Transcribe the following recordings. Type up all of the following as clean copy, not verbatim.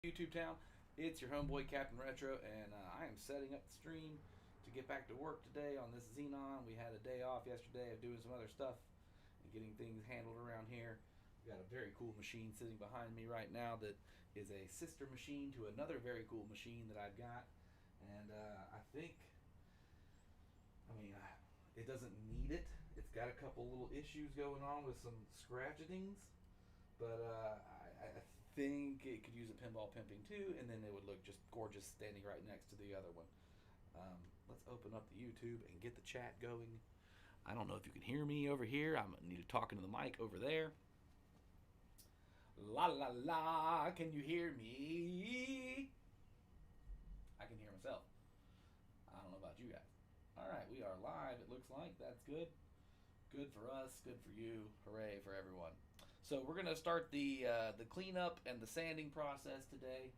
YouTube town. It's your homeboy Captain Retro, and I am setting up the stream to get back to work today on this Xenon. We had a day off yesterday of doing some other stuff and getting things handled around here. We've got a very cool machine sitting behind me right now that is a sister machine to another very cool machine that I've got, and it doesn't need it. It's got a couple little issues going on with some scratchings, but I think it could use a pinball pimping too, and then it would look just gorgeous standing right next to the other one. Let's open up the YouTube and get the chat going. I don't know if you can hear me over here. I need to talk into the mic over there. La la la, can you hear me? I can hear myself. I don't know about you guys. Alright, we are live, it looks like. That's good. Good for us, good for you. Hooray for everyone. So we're going to start the cleanup and the sanding process today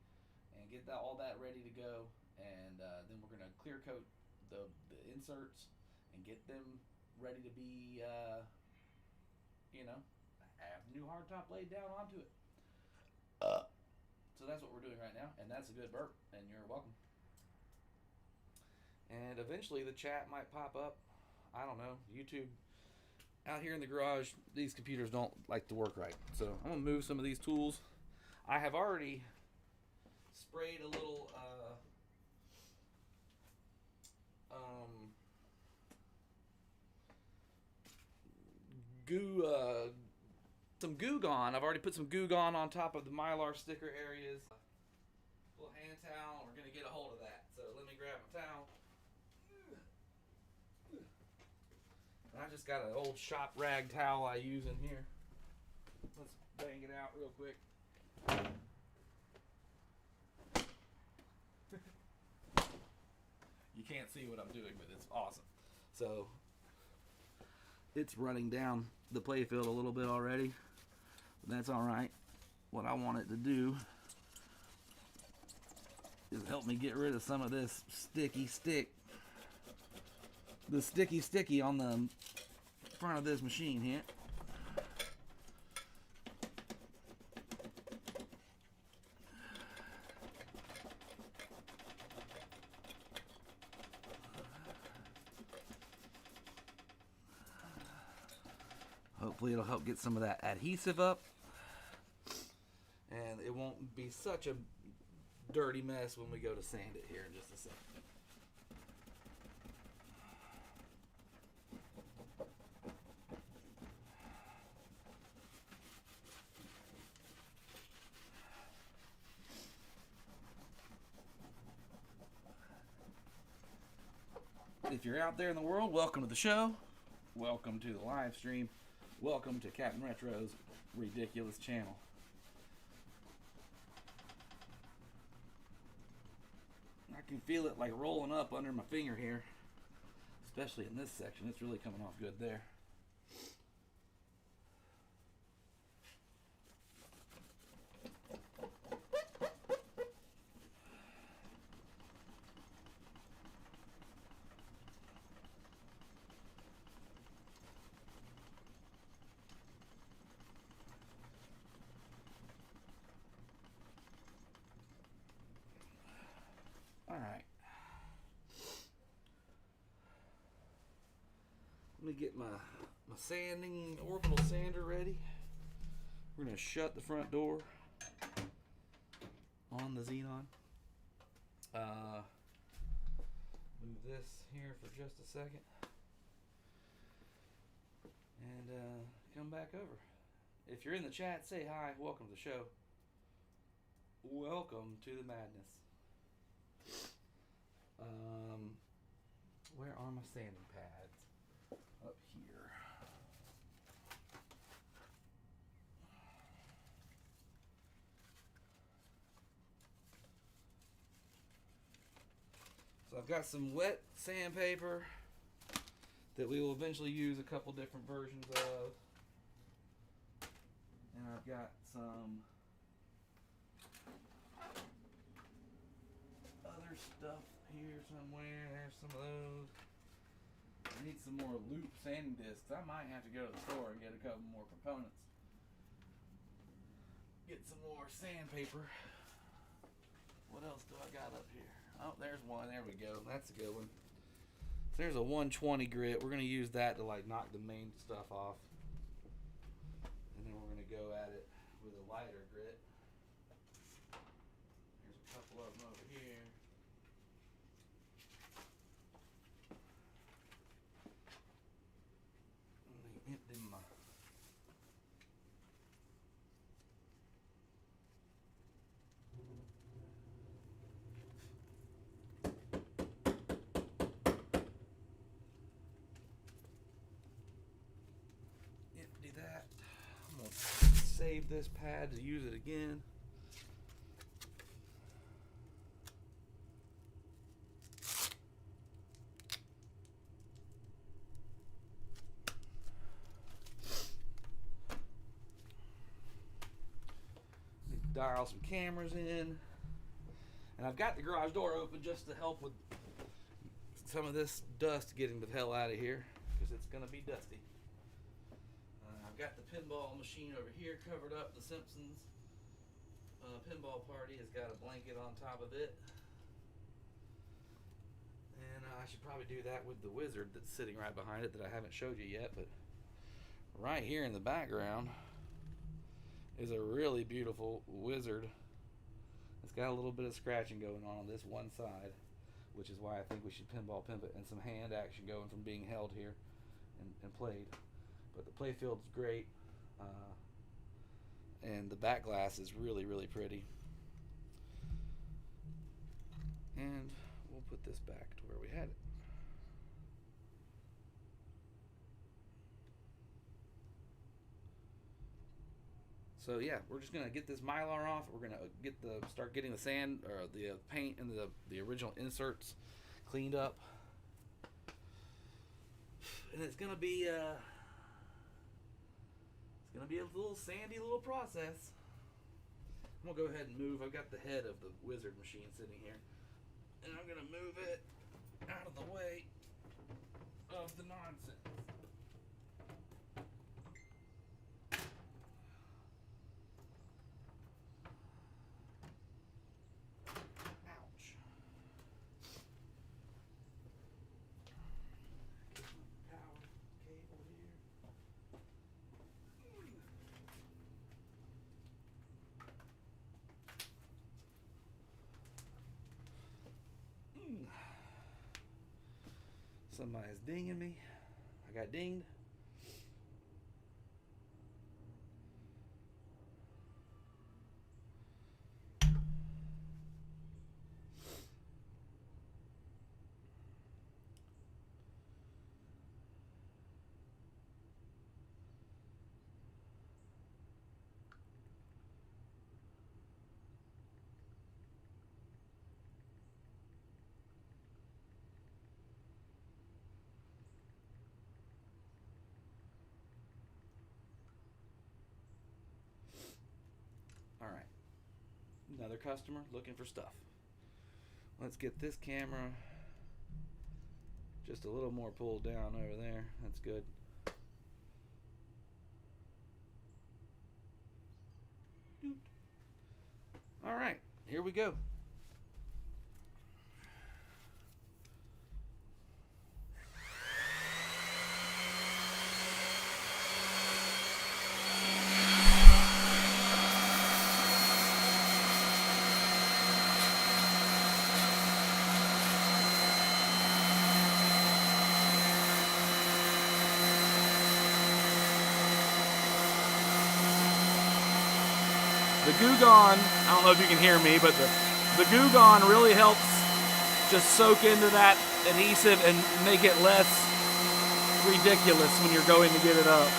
and get all that ready to go. And then we're going to clear coat the inserts and get them ready to be, have the new hardtop laid down onto it. So that's what we're doing right now, and that's a good burp, and you're welcome. And eventually the chat might pop up. I don't know. YouTube. Out here in the garage, these computers don't like to work right. So I'm going to move some of these tools. I have already sprayed a little some Goo Gone. I've already put some Goo Gone on top of the Mylar sticker areas. A little hand towel. We're going to get a hold of that. So let me grab my towel. And I just got an old shop rag towel I use in here. Let's bang it out real quick. You can't see what I'm doing, but it's awesome. So it's running down the playfield a little bit already, but that's all right. What I want it to do is help me get rid of some of this the sticky on the front of this machine here. Hopefully it'll help get some of that adhesive up, and it won't be such a dirty mess when we go to sand it here in just a second. If you're out there in the world, welcome to the show. Welcome to the live stream. Welcome to Captain Retro's ridiculous channel. I can feel it like rolling up under my finger here, especially in this section. It's really coming off good there. Alright. Let me get my sanding orbital sander ready. We're going to shut the front door on the Xenon. Move this here for just a second. And come back over. If you're in the chat, say hi. Welcome to the show. Welcome to the madness. Where are my sanding pads? Up here. So I've got some wet sandpaper that we will eventually use a couple different versions of. And I've got some other stuff here somewhere. There's some of those. I need some more loop sanding discs. I might have to go to the store and get a couple more components. Get some more sandpaper. Oh, there's one. There we go. That's a good one. So there's a 120 grit. We're going to use that to like knock the main stuff off. And then we're going to go at it with a lighter grit. There's a couple of them over here. Let me empty my... Empty that. I'm going to save this pad to use it again. Dial some cameras in, and I've got the garage door open just to help with some of this dust getting the hell out of here, because it's going to be dusty. I've got the pinball machine over here covered up. The Simpsons pinball party has got a blanket on top of it, and I should probably do that with the wizard that's sitting right behind it that I haven't showed you yet. But right here in the background is a really beautiful wizard. It's got a little bit of scratching going on this one side, which is why I think we should pinball pimp it, and some hand action going from being held here and played. But the playfield's great, and the back glass is really, really pretty. And we'll put this back to where we had it. So yeah, we're just gonna get this Mylar off. We're gonna start getting the sand or the paint and the original inserts cleaned up, and it's gonna be a little sandy little process. I'm gonna go ahead and move. I've got the head of the wizard machine sitting here, and I'm gonna move it out of the way of the nonsense. Somebody's dinging me. I got dinged. Alright, another customer looking for stuff. Let's get this camera just a little more pulled down over there. That's good. Alright, here we go. The Goo Gone, I don't know if you can hear me, but the Goo Gone really helps just soak into that adhesive and make it less ridiculous when you're going to get it up.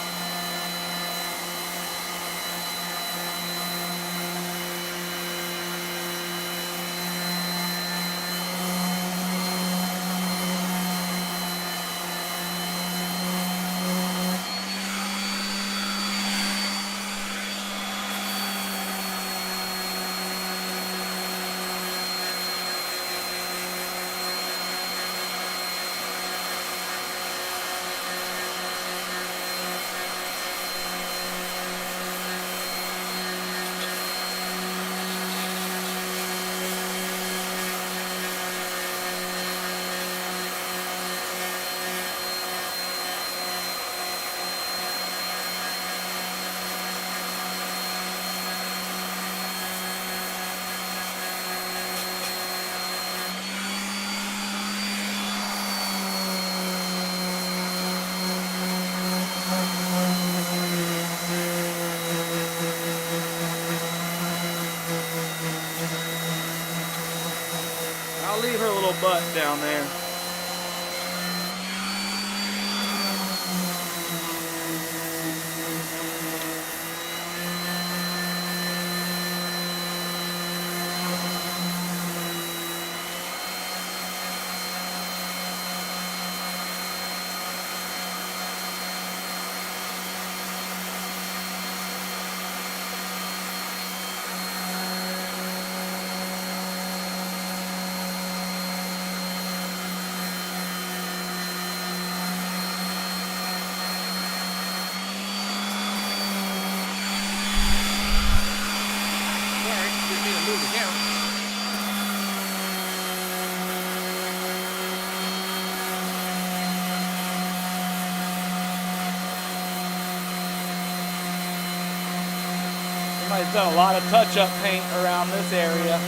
I'll leave her little butt down there. Move the camera. Somebody's done a lot of touch-up paint around this area.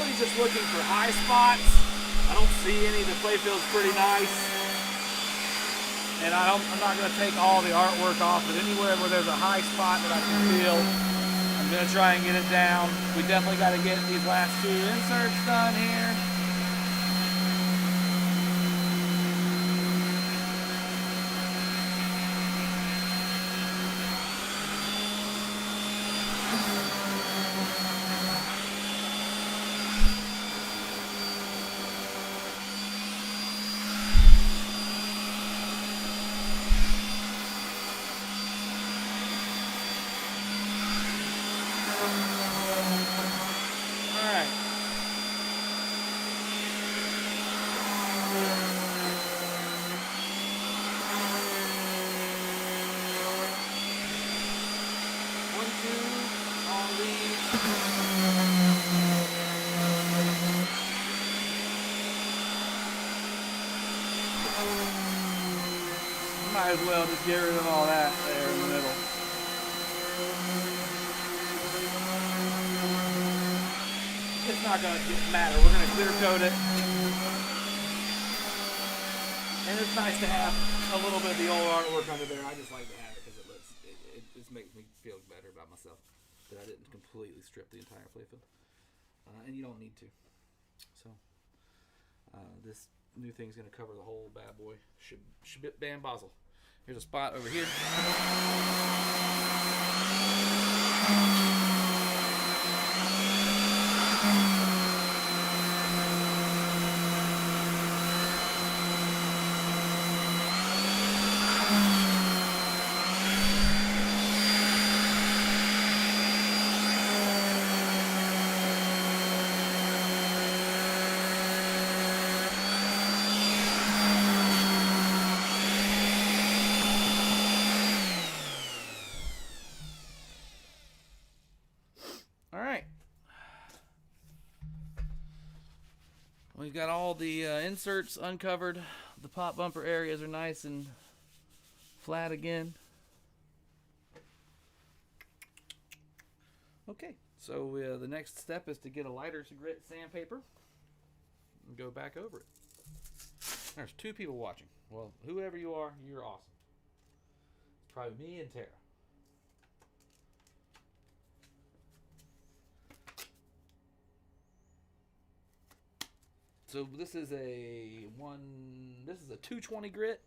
everybody's just looking for high spots. I don't see any. The playfield's pretty nice. And I'm not going to take all the artwork off, but anywhere where there's a high spot that I can feel, I'm going to try and get it down. We definitely got to get these last two inserts done here. Might as well just get rid of all that there in the middle. It's not going to matter. We're going to clear coat it. And it's nice to have a little bit of the old artwork under there. I just like to have it because it just makes me feel better about myself that I didn't completely strip the entire playfield. And you don't need to. So, this new thing's going to cover the whole bad boy. Shabit Bam Basel. Here's a spot over here. We've got all the inserts uncovered. The pop bumper areas are nice and flat again. Okay, so the next step is to get a lighter grit sandpaper and go back over it. There's 2 people watching. Well, whoever you are, you're awesome. It's probably me and Tara. So this is a 220 grit.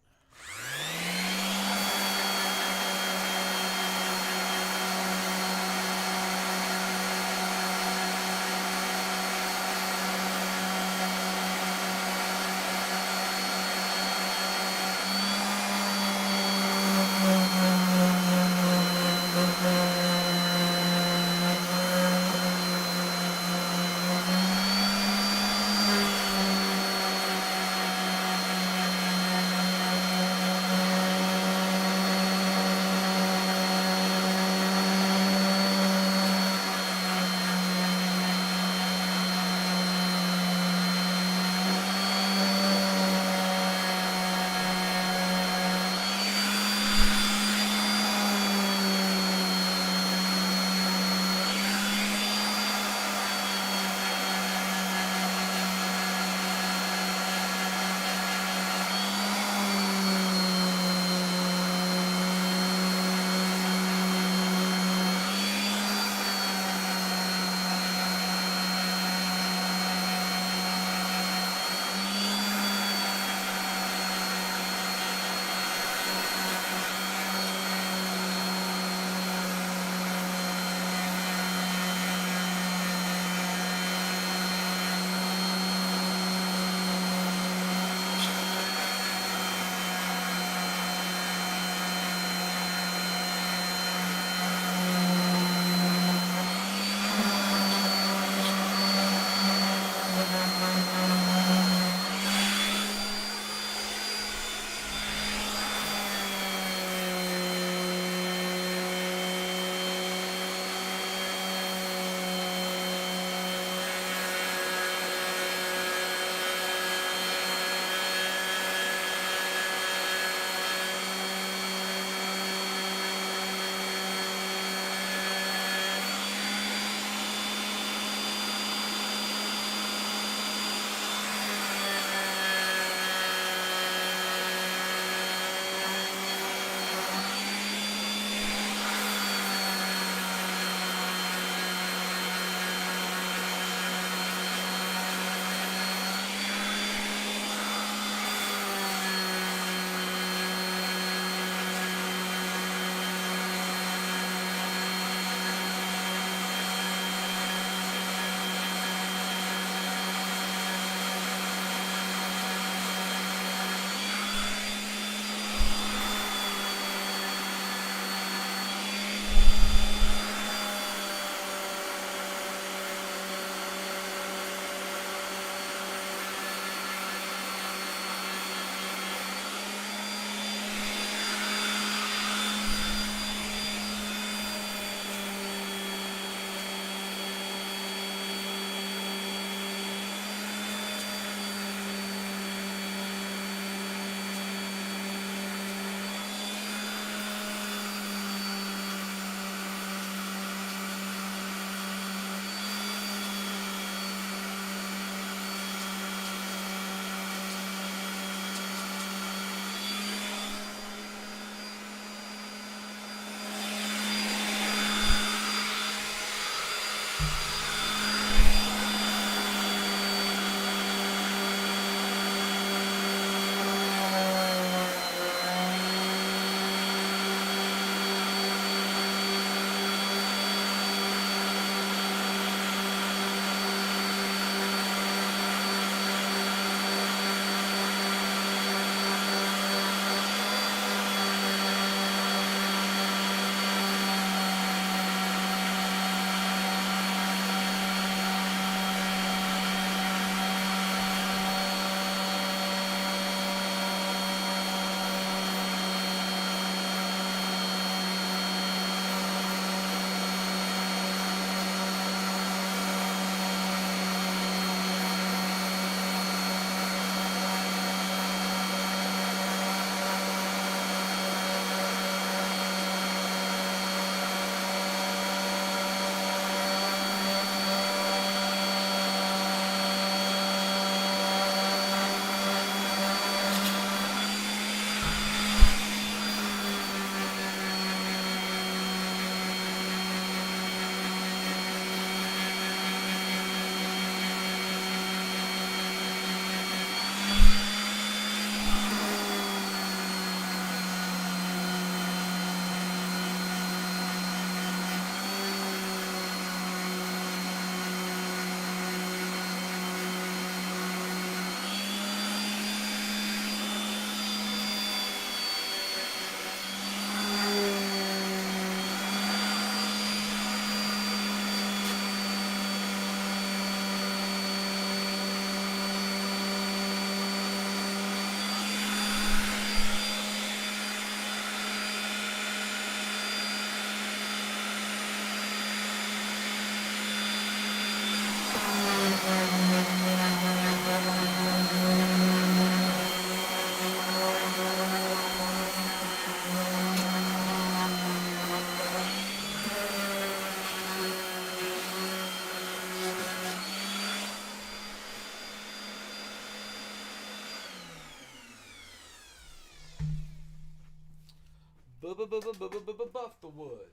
buff the wood.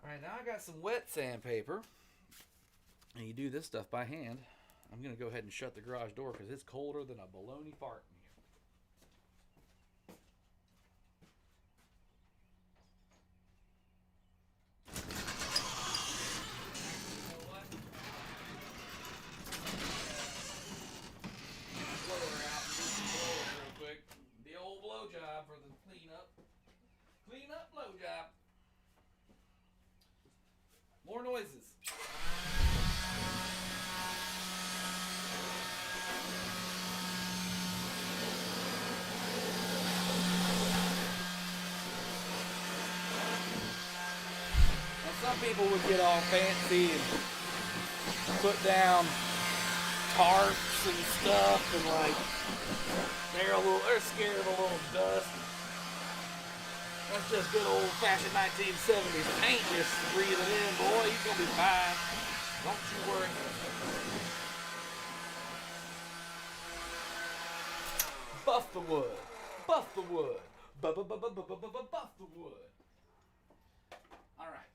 Alright, now I got some wet sandpaper. And you do this stuff by hand. I'm going to go ahead and shut the garage door because it's colder than a baloney fart in here. You know what? Blower out and do some blowers real quick. The old blow job for the cleanup. Cleanup blow job. More noises. Some people would get all fancy and put down tarps and stuff, and like they're scared of a little dust. That's just good old-fashioned 1970s paint just breathing in, boy. You're gonna be fine. Don't you worry. Buff the wood. Buff the wood. Buff the wood. All right.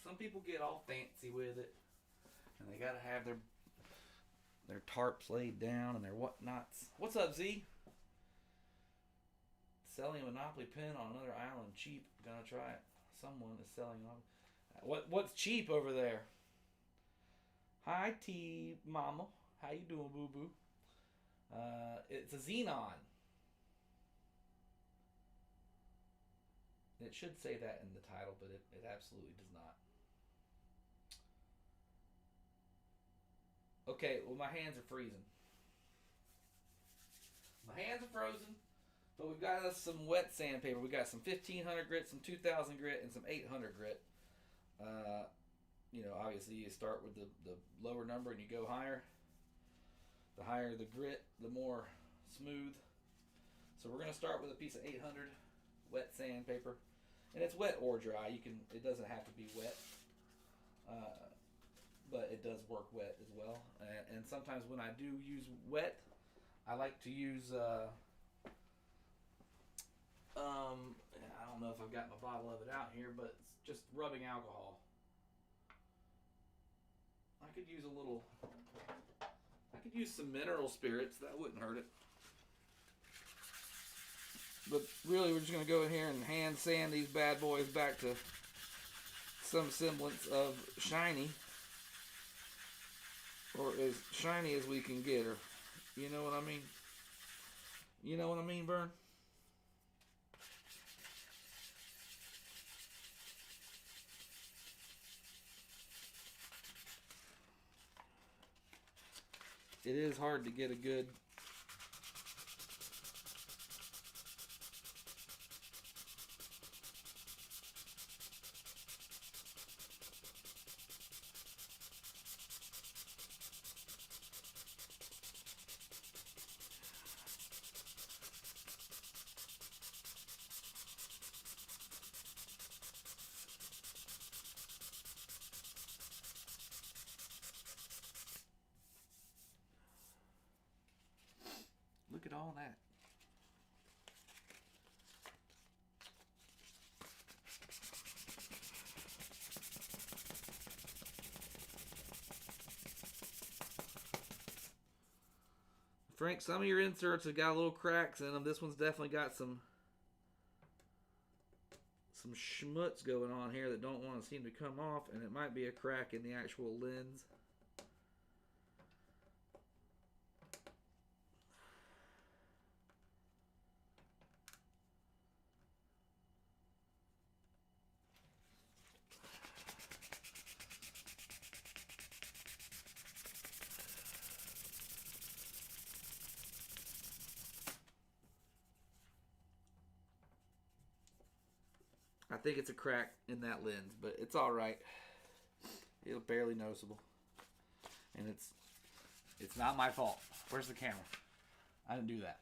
Some people get all fancy with it, and they gotta have their tarps laid down and their whatnots. What's up, Z? Selling a Monopoly pin on another island, cheap. Gonna try it. Someone is selling on. What's cheap over there? Hi, T Mama. How you doing, boo boo? It's a Xenon. It should say that in the title, but it absolutely does not. Okay, well, my hands are freezing. My hands are frozen, but we've got us some wet sandpaper. We got some 1500 grit, some 2000 grit, and some 800 grit. Obviously you start with the lower number and you go higher. The higher the grit, the more smooth. So we're going to start with a piece of 800 wet sandpaper. And it's wet or dry. It doesn't have to be wet. But it does work wet as well. And sometimes when I do use wet, I like to use, I don't know if I've got my bottle of it out here, but it's just rubbing alcohol. I could use some mineral spirits. That wouldn't hurt it. But really, we're just going to go in here and hand sand these bad boys back to some semblance of shiny. Or as shiny as we can get her. You know what I mean? You know what I mean, Vern? It is hard to get a good look at all that. Frank, some of your inserts have got little cracks in them. This one's definitely got some schmutz going on here that don't want to seem to come off, and it might be a crack in the actual lens. I think it's a crack in that lens, but it's all right. It's barely noticeable, and it's not my fault. Where's the camera? I didn't do that.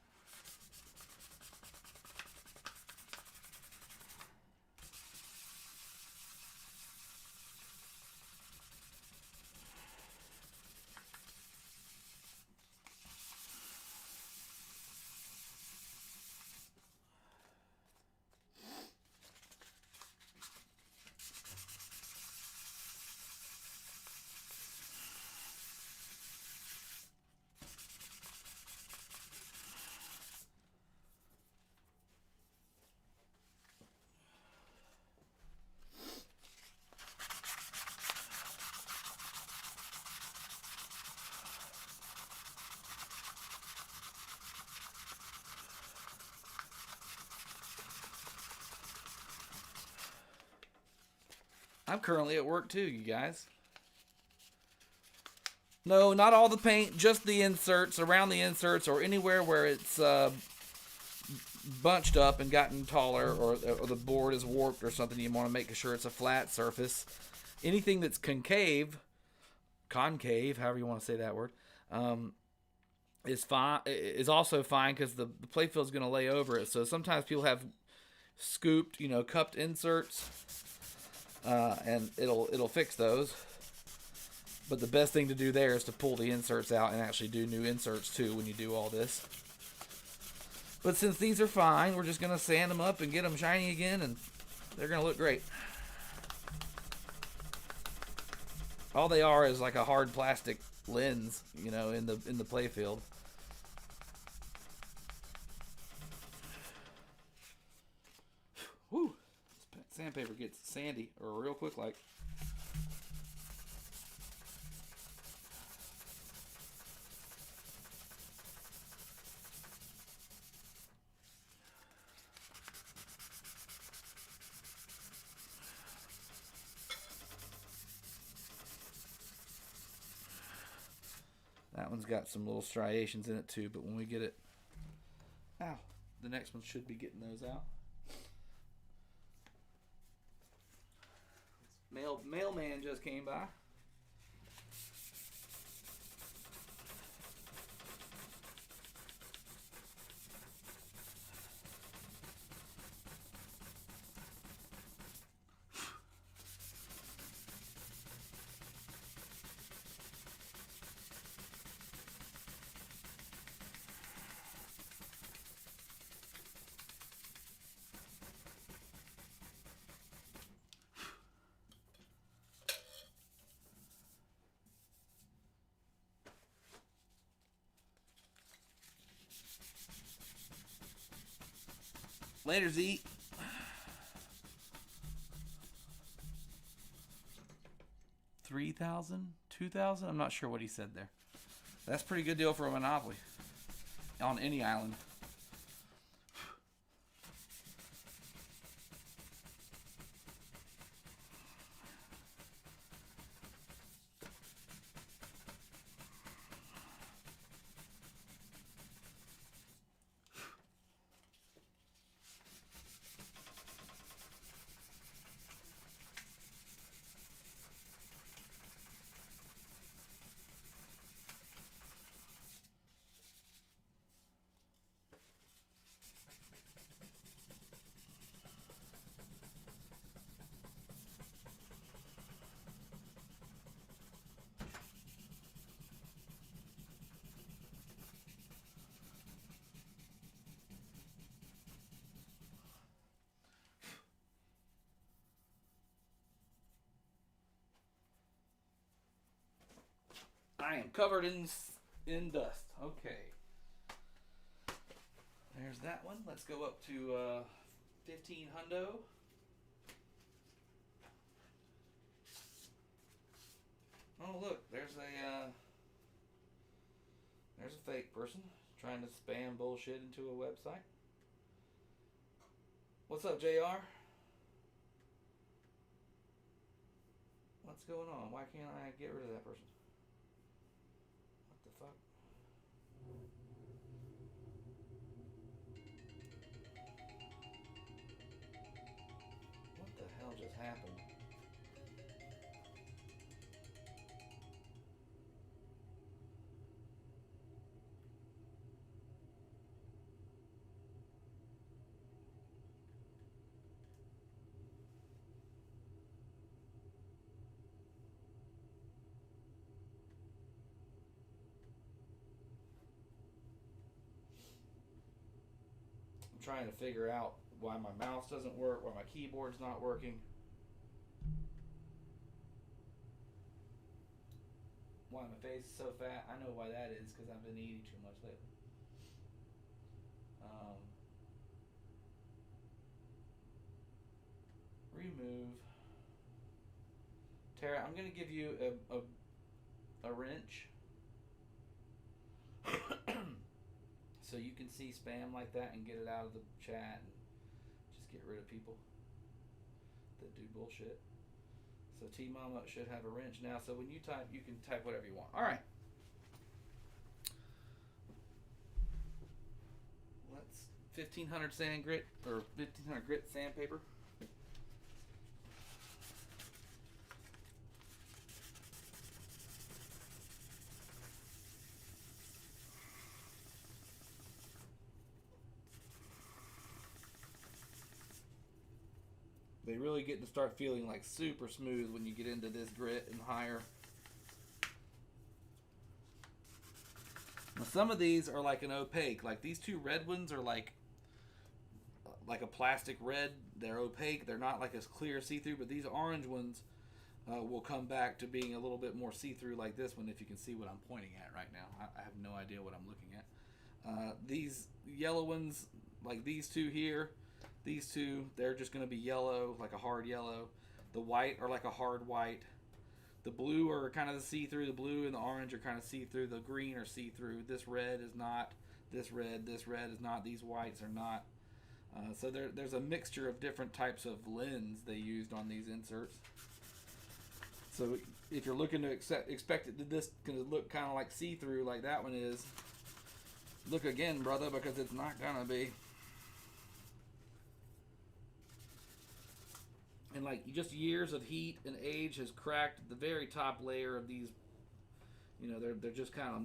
I'm currently at work too, you guys. No, not all the paint, just the inserts, around the inserts, or anywhere where it's bunched up and gotten taller, or the board is warped or something. You want to make sure it's a flat surface. Anything that's concave, however you want to say that word, is fine. Is also fine because the playfield is going to lay over it. So sometimes people have scooped, cupped inserts, and it'll fix those. But the best thing to do there is to pull the inserts out and actually do new inserts too when you do all this. But since these are fine, we're just going to sand them up and get them shiny again, and they're going to look great. All they are is like a hard plastic lens, in the playfield. Whew. This sandpaper gets sandy or real quick like. That one's got some little striations in it too, but when we get it, the next one should be getting those out. Mailman just came by. Later, Z. $3,000, $2,000. I'm not sure what he said there. That's a pretty good deal for a Monopoly on any island. I am covered in dust. Okay. There's that one. Let's go up to 15 hundo. Oh look, there's a fake person trying to spam bullshit into a website. What's up, JR? What's going on? Why can't I get rid of that person? What the fuck? What the hell just happened? Trying to figure out why my mouse doesn't work, why my keyboard's not working, why my face is so fat. I know why that is, because I've been eating too much lately. Remove. Tara, I'm going to give you a wrench so you can see spam like that and get it out of the chat and just get rid of people that do bullshit. So T-Mama should have a wrench now. So when you type, you can type whatever you want. All right. Let's 1500 sand grit or 1500 grit sandpaper. They really get to start feeling like super smooth when you get into this grit and higher. Now some of these are like an opaque. Like these two red ones are like a plastic red. They're opaque. They're not like as clear see-through. But these orange ones will come back to being a little bit more see-through like this one, if you can see what I'm pointing at right now. I have no idea what I'm looking at. These yellow ones, like these two here, these two, they're just going to be yellow, like a hard yellow. The white are like a hard white. The blue are kind of the see-through. The blue and the orange are kind of see-through. The green are see-through. This red is not. This red is not. These whites are not. So there's a mixture of different types of lens they used on these inserts. So if you're looking to expect it, this going to look kind of like see-through like that one is, look again, brother, because it's not going to be. And like just years of heat and age has cracked the very top layer of these. You know, they're just kind of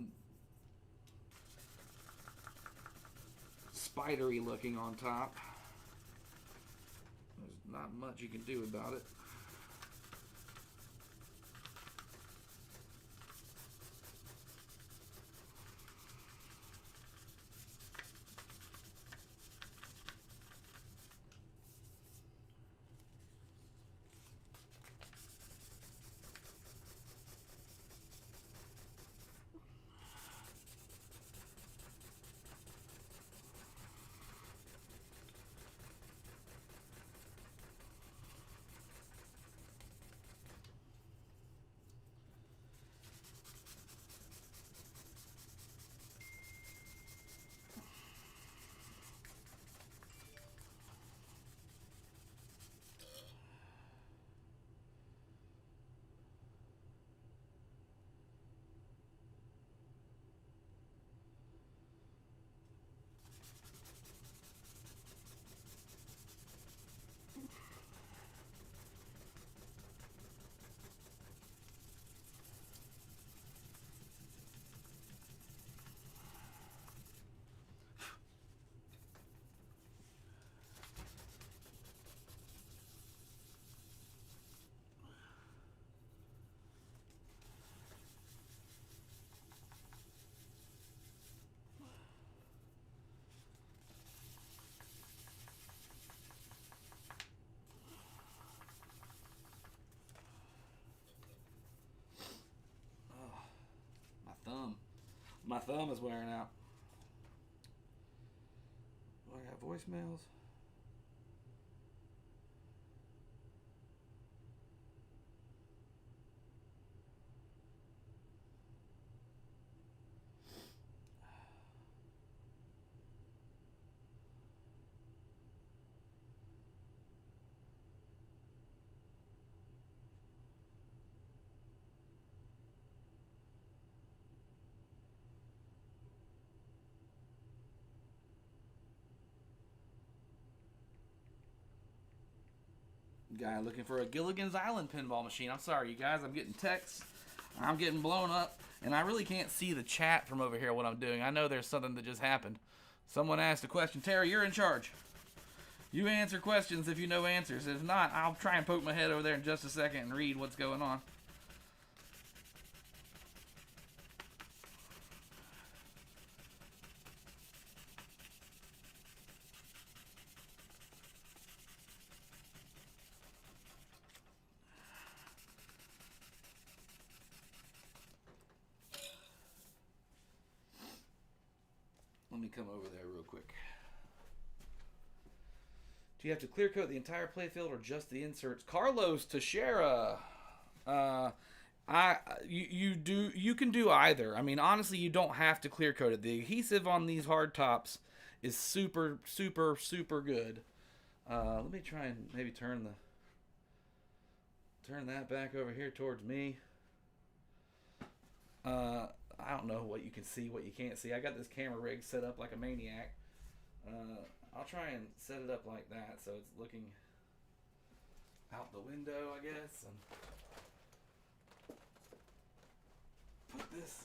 spidery looking on top. There's not much you can do about it. My thumb is wearing out. Oh, I got voicemails. Guy looking for a Gilligan's Island pinball machine. I'm sorry, you guys. I'm getting texts. I'm getting blown up. And I really can't see the chat from over here what I'm doing. I know there's something that just happened. Someone asked a question. Terry, you're in charge. You answer questions if you know answers. If not, I'll try and poke my head over there in just a second and read what's going on. Let me come over there real quick. Do you have to clear coat the entire playfield or just the inserts? Carlos Teixeira. You can do either. I mean, honestly, you don't have to clear coat it. The adhesive on these hard tops is super good. Let me try and maybe turn turn that back over here towards me. I don't know what you can see, what you can't see. I got this camera rig set up like a maniac. I'll try and set it up like that so it's looking out the window, I guess. And put this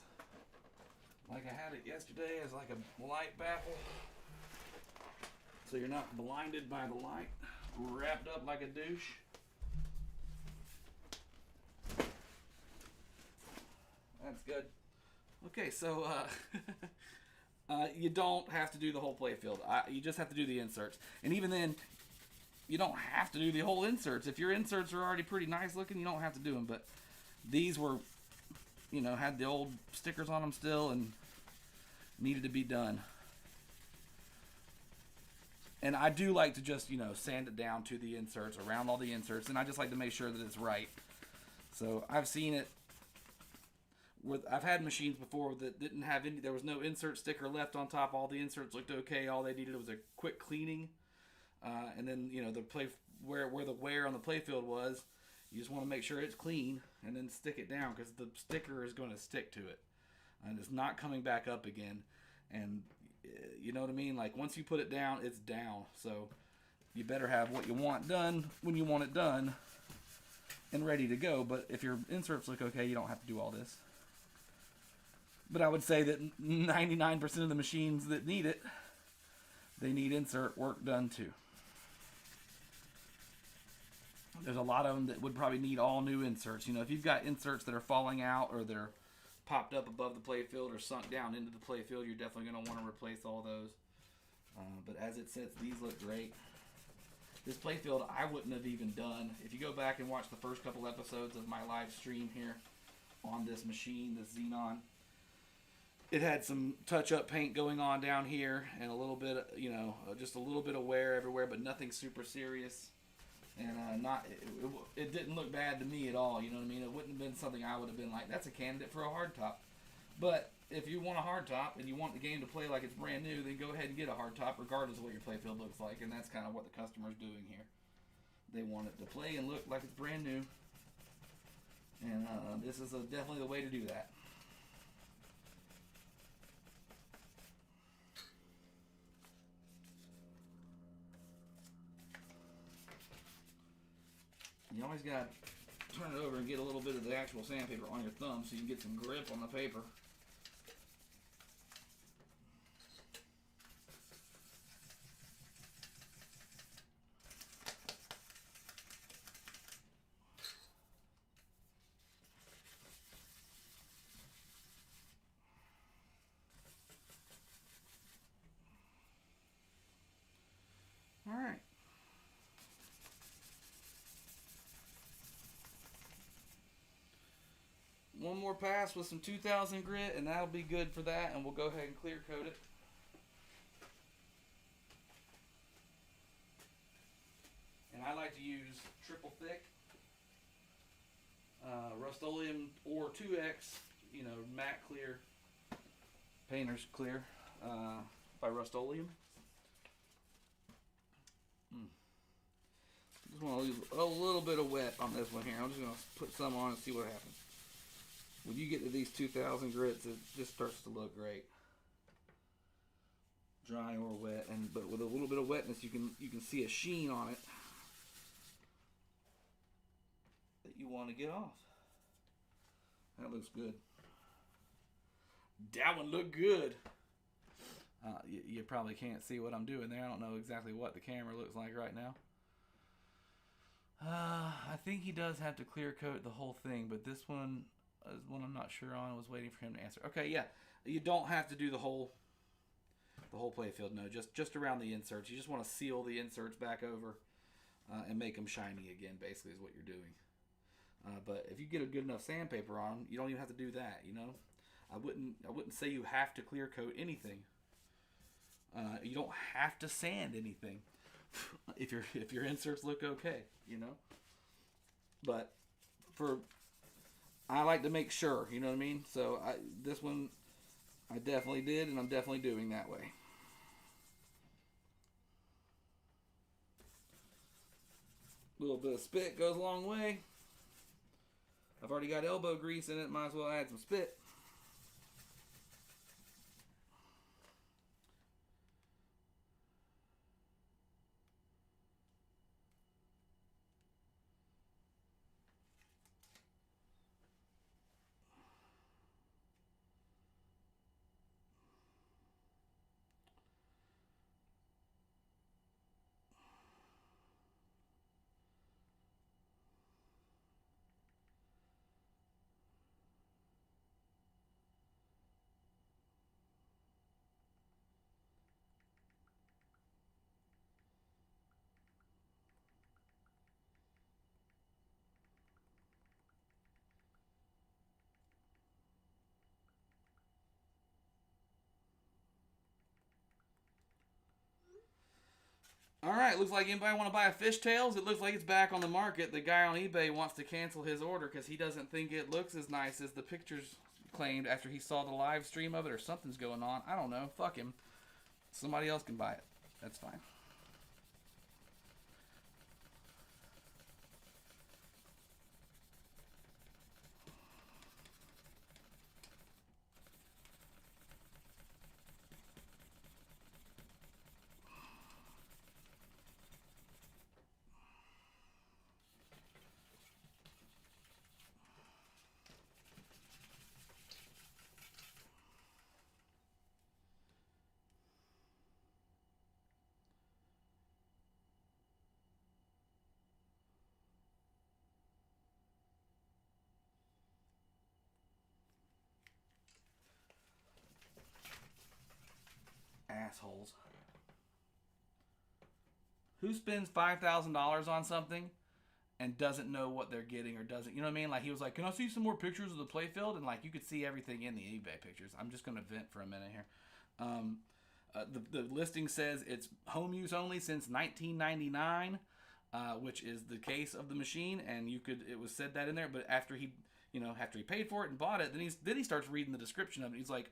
like I had it yesterday as like a light baffle, so you're not blinded by the light. Wrapped up like a douche. That's good. Okay, so you don't have to do the whole playfield. You just have to do the inserts. And even then, you don't have to do the whole inserts. If your inserts are already pretty nice looking, you don't have to do them. But these were, you know, had the old stickers on them still and needed to be done. And I do like to just, you know, sand it down to the inserts, around all the inserts. And I just like to make sure that it's right. So I've seen it. I've had machines before that didn't have any. There was no insert sticker left on top. All the inserts looked okay. All they needed was a quick cleaning, and then, you know, the where the wear on the playfield was. You just want to make sure it's clean and then stick it down, because the sticker is going to stick to it, and it's not coming back up again. And you know what I mean? Like, once you put it down, it's down. So you better have what you want done when you want it done and ready to go. But if your inserts look okay, you don't have to do all this. But I would say that 99% of the machines that need it, they need insert work done too. There's a lot of them that would probably need all new inserts. You know, if you've got inserts that are falling out, or they're popped up above the playfield or sunk down into the playfield, you're definitely going to want to replace all those. But as it sits, these look great. This playfield I wouldn't have even done. If you go back and watch the first couple episodes of my live stream here on this machine, this Xenon, it had some touch-up paint going on down here, and a little bit, you know, just a little bit of wear everywhere, but nothing super serious. And it didn't look bad to me at all. You know what I mean? It wouldn't have been something I would have been like, that's a candidate for a hardtop. But if you want a hardtop and you want the game to play like it's brand new, then go ahead and get a hardtop, regardless of what your playfield looks like. And that's kind of what the customer's doing here. They want it to play and look like it's brand new. And this is definitely the way to do that. You always got to turn it over and get a little bit of the actual sandpaper on your thumb so you can get some grip on the paper. All right. One more pass with some 2000 grit, and that'll be good for that, and we'll go ahead and clear coat it. And I like to use triple thick Rust-Oleum or 2X, you know, matte clear, painter's clear by Rust-Oleum. Just want to leave a little bit of wet on this one here. I'm just going to put some on and see what happens. When you get to these 2000 grits, it just starts to look great, dry or wet. But with a little bit of wetness, you can see a sheen on it that you want to get off. That looks good. That one looked good. You probably can't see what I'm doing there. I don't know exactly what the camera looks like right now. I think he does have to clear coat the whole thing, but this one is one I'm not sure on. I was waiting for him to answer. Okay, yeah, you don't have to do the whole playfield. No, just around the inserts. You just want to seal the inserts back over and make them shiny again. Basically, is what you're doing. But if you get a good enough sandpaper on them, you don't even have to do that. You know, I wouldn't say you have to clear coat anything. You don't have to sand anything if your inserts look okay, you know. But I like to make sure, you know what I mean. So this one I definitely did, and I'm definitely doing that way. A little bit of spit goes a long way. I've already got elbow grease in it. Might as well add some spit. All right, looks like anybody want to buy a fishtails? It looks like it's back on the market. The guy on eBay wants to cancel his order because he doesn't think it looks as nice as the pictures claimed after he saw the live stream of it, or something's going on. I don't know. Fuck him. Somebody else can buy it. That's fine. Assholes. Who spends $5,000 on something and doesn't know what they're getting, or doesn't, you know what I mean? Like, he was like, can I see some more pictures of the playfield? And like, you could see everything in the eBay pictures. I'm just going to vent for a minute here. The listing says it's home use only since 1999, which is the case of the machine. And it was said that in there, but after he paid for it and bought it, then he starts reading the description of it. He's like,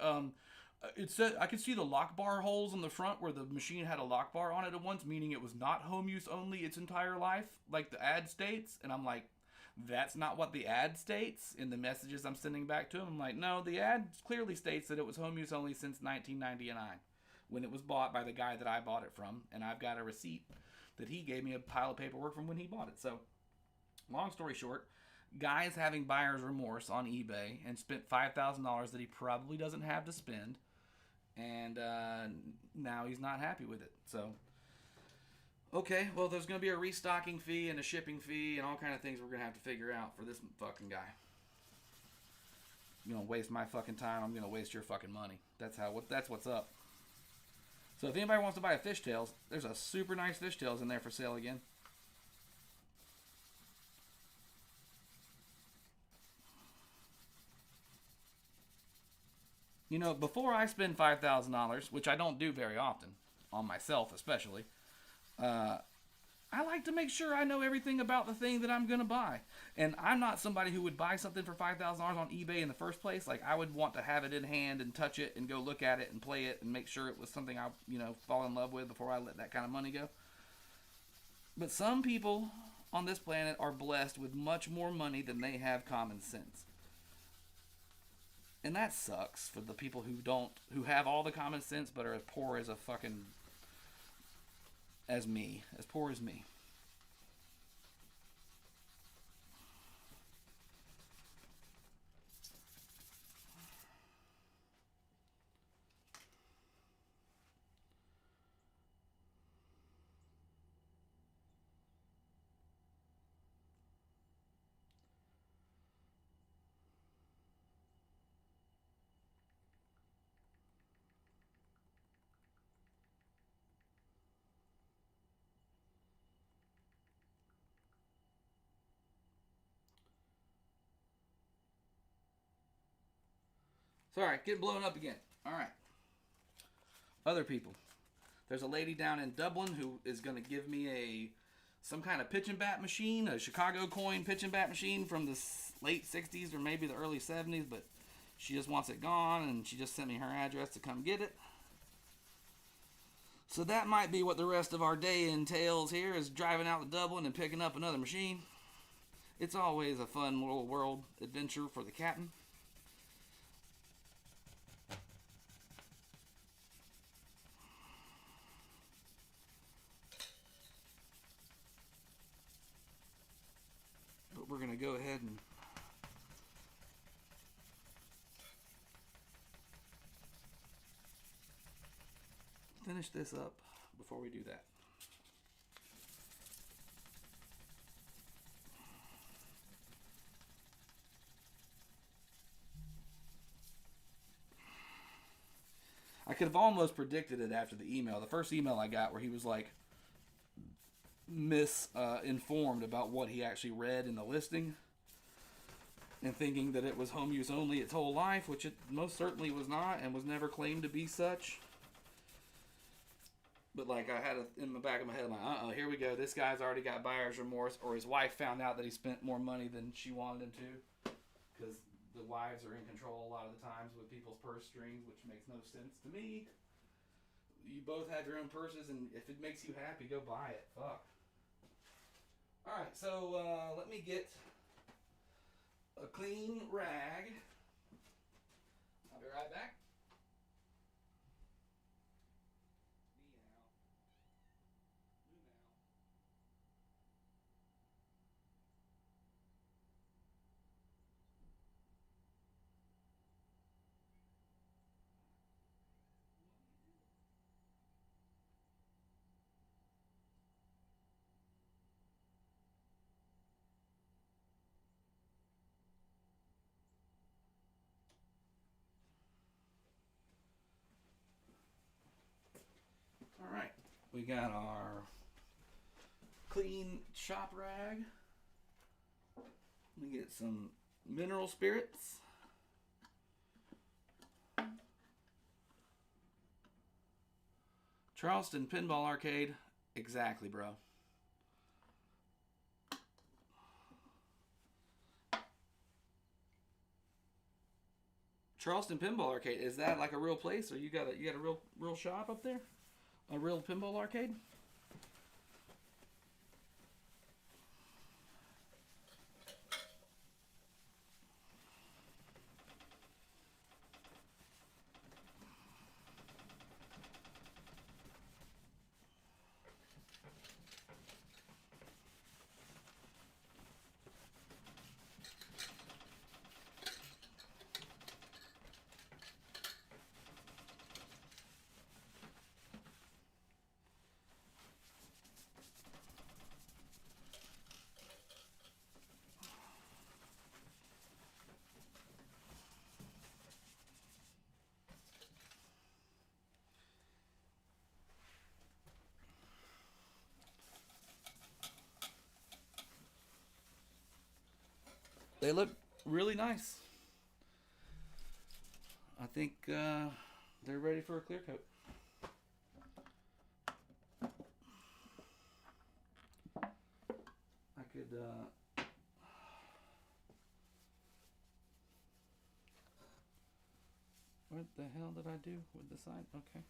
it said I could see the lock bar holes in the front where the machine had a lock bar on it at once, meaning it was not home use only its entire life, like the ad states. And I'm like, that's not what the ad states in the messages I'm sending back to him. I'm like, no, the ad clearly states that it was home use only since 1999, when it was bought by the guy that I bought it from, and I've got a receipt that he gave me, a pile of paperwork from when he bought it. So, long story short, guy's having buyer's remorse on eBay and spent $5,000 that he probably doesn't have to spend. And now he's not happy with it. So, okay, well, there's going to be a restocking fee and a shipping fee and all kind of things we're going to have to figure out for this fucking guy. You're going to waste my fucking time. I'm going to waste your fucking money. That's what's up. So if anybody wants to buy a fishtails, there's a super nice fishtails in there for sale again. You know, before I spend $5,000, which I don't do very often, on myself especially, I like to make sure I know everything about the thing that I'm going to buy. And I'm not somebody who would buy something for $5,000 on eBay in the first place. Like, I would want to have it in hand and touch it and go look at it and play it and make sure it was something I, fall in love with before I let that kind of money go. But some people on this planet are blessed with much more money than they have common sense. And that sucks for the people who have all the common sense but are as poor as as poor as me. Sorry, getting blown up again. All right. Other people. There's a lady down in Dublin who is going to give me some kind of pitch and bat machine, a Chicago coin pitch and bat machine from the late 60s or maybe the early 70s, but she just wants it gone, and she just sent me her address to come get it. So that might be what the rest of our day entails here, is driving out to Dublin and picking up another machine. It's always a fun little world adventure for the captain. But we're going to go ahead and finish this up before we do that. I could have almost predicted it after the email. The first email I got where he was like misinformed about what he actually read in the listing and thinking that it was home use only its whole life, which it most certainly was not and was never claimed to be such. But like I had in the back of my head, I'm like, here we go. This guy's already got buyer's remorse, or his wife found out that he spent more money than she wanted him to, because the wives are in control a lot of the times with people's purse strings, which makes no sense to me. You both have your own purses, and if it makes you happy, go buy it. Fuck. All right, so let me get a clean rag. I'll be right back. All right, we got our clean shop rag. Let me get some mineral spirits. Charleston Pinball Arcade. Exactly, bro. Charleston Pinball Arcade. Is that like a real place, or you got a real shop up there? A real pinball arcade? They look really nice. I think they're ready for a clear coat. I could what the hell did I do with the sign? Okay.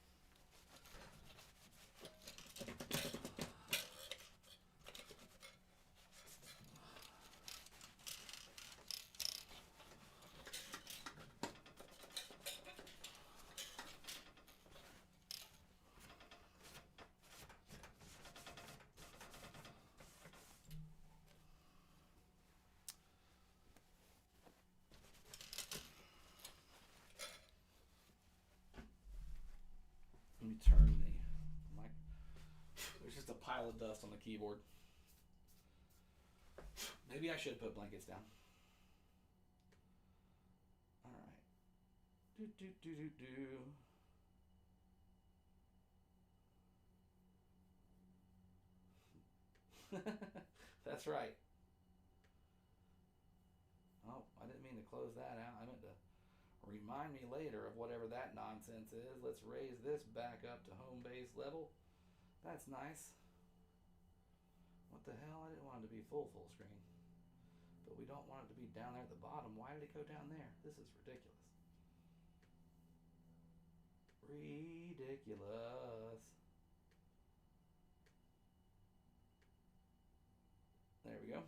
Let me turn the mic. There's just a pile of dust on the keyboard. Maybe I should put blankets down. All right. That's right. Oh, I didn't mean to close that out. I meant to remind me later of whatever that nonsense is. Let's raise this back up to home base level. That's nice. What the hell? I didn't want it to be full screen. But we don't want it to be down there at the bottom. Why did it go down there? This is ridiculous. Ridiculous. There we go.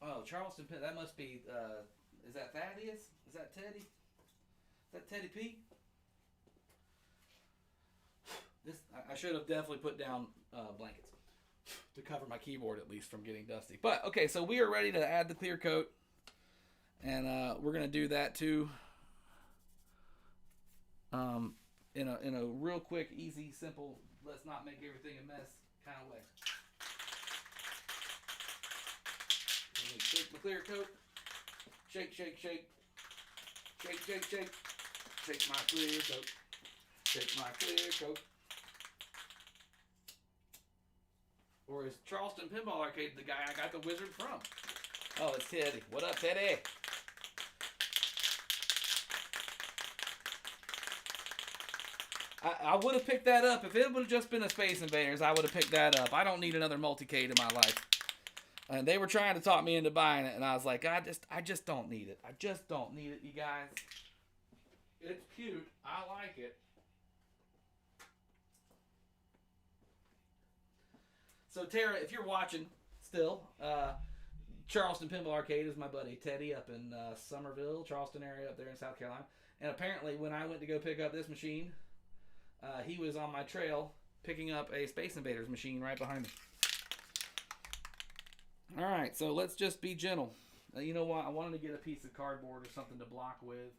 Oh, Charleston Pin. That must be. Is that Thaddeus? Is that Teddy? Is that Teddy P? This I should have definitely put down blankets to cover my keyboard at least from getting dusty. But okay, so we are ready to add the clear coat, and we're gonna do that too. In a real quick, easy, simple, let's not make everything a mess kind of way. Let me shake the clear coat. Shake, shake, shake. Shake, shake, shake. Shake my clear coat. Shake my clear coat. Or is Charleston Pinball Arcade the guy I got the wizard from? Oh, it's Teddy. What up, Teddy? I would have picked that up. If it would have just been a Space Invaders, I would have picked that up. I don't need another multicade in my life. And they were trying to talk me into buying it, and I was like, I just don't need it. I just don't need it, you guys. It's cute. I like it. So Tara, if you're watching still, Charleston Pinball Arcade is my buddy Teddy up in Somerville, Charleston area up there in South Carolina. And apparently when I went to go pick up this machine, he was on my trail picking up a Space Invaders machine right behind me. Alright, so let's just be gentle. You know what? I wanted to get a piece of cardboard or something to block with.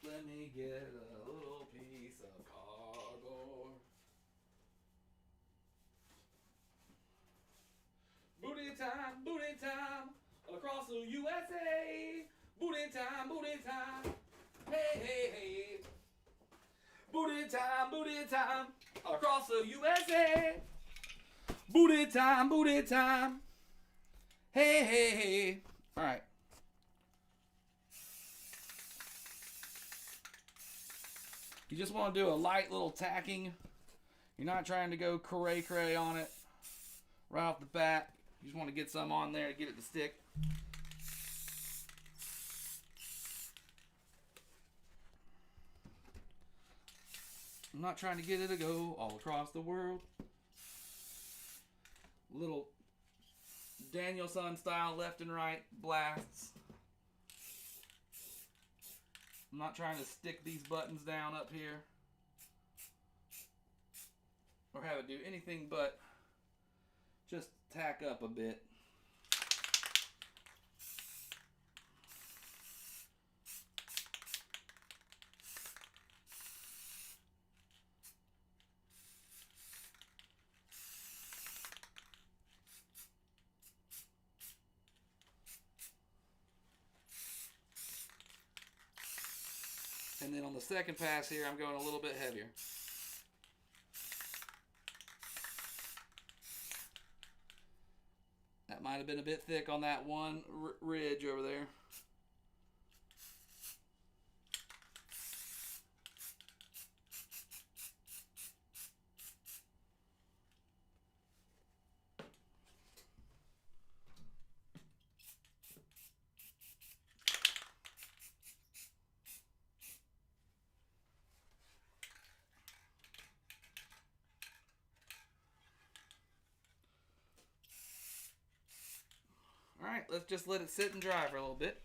Let me get a little piece of cardboard. Booty time, across the USA. Booty time, hey, hey, hey. Booty time, across the USA. Booty time, hey, hey, hey. All right. You just want to do a light little tacking. You're not trying to go cray on it right off the bat. You just want to get some on there to get it to stick. I'm not trying to get it to go all across the world. Little Danielson style left and right blasts. I'm not trying to stick these buttons down up here or have it do anything but just tack up a bit. And then on the second pass here, I'm going a little bit heavier. That might have been a bit thick on that one ridge over there. Alright, let's just let it sit and dry for a little bit.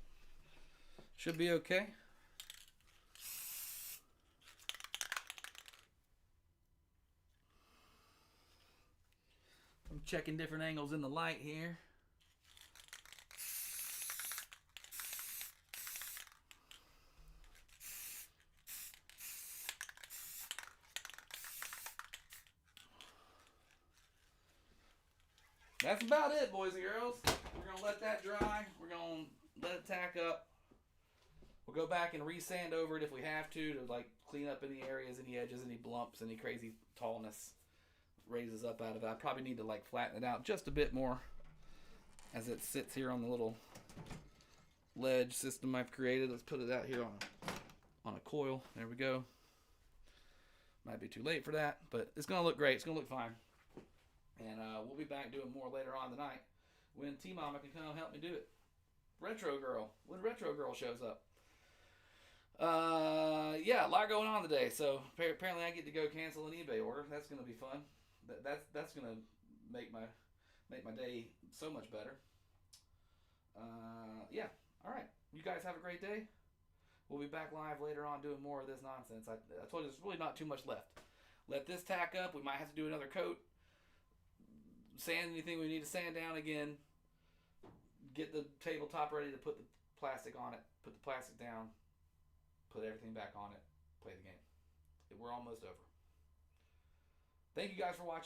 Should be okay. I'm checking different angles in the light here. That's about it, boys and girls. We're going to let that dry. We're going to let it tack up. We'll go back and re-sand over it if we have to like clean up any areas, any edges, any blumps, any crazy tallness raises up out of it. I probably need to like flatten it out just a bit more as it sits here on the little ledge system I've created. Let's put it out here on a coil. There we go. Might be too late for that, but it's going to look great. It's going to look fine. And we'll be back doing more later on tonight when T-Mama can come help me do it. Retro Girl. When Retro Girl shows up. Yeah, a lot going on today. So apparently I get to go cancel an eBay order. That's gonna be fun. That's gonna make my day so much better. Yeah. All right. You guys have a great day. We'll be back live later on doing more of this nonsense. I told you there's really not too much left. Let this tack up. We might have to do another coat. Sand anything we need to sand down again. Get the tabletop ready to put the plastic on it. Put the plastic down. Put everything back on it. Play the game. We're almost over. Thank you guys for watching.